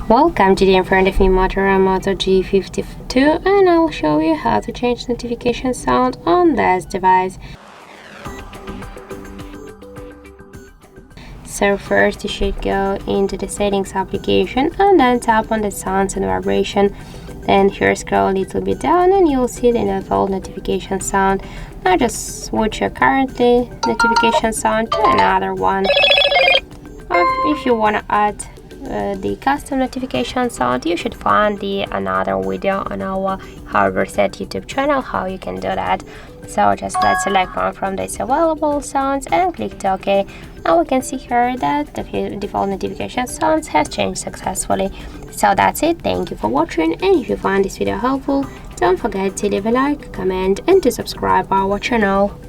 Welcome. Today in front of me Motorola Moto G52, and I'll show you how to change notification sound on this device. So first you should go into the settings application and then tap on the sounds and vibration. Then here scroll a little bit down and you'll see the default notification sound. Now just switch your currently notification sound to another one. Or if you want to add the custom notification sound, you should find another video on our HardReset YouTube channel how you can do that. So just let's select one from these available sounds and click to OK. Now we can see here that the default notification sounds has changed successfully. So that's it. Thank you for watching, and if you find this video helpful, don't forget to leave a like, comment and to subscribe our channel.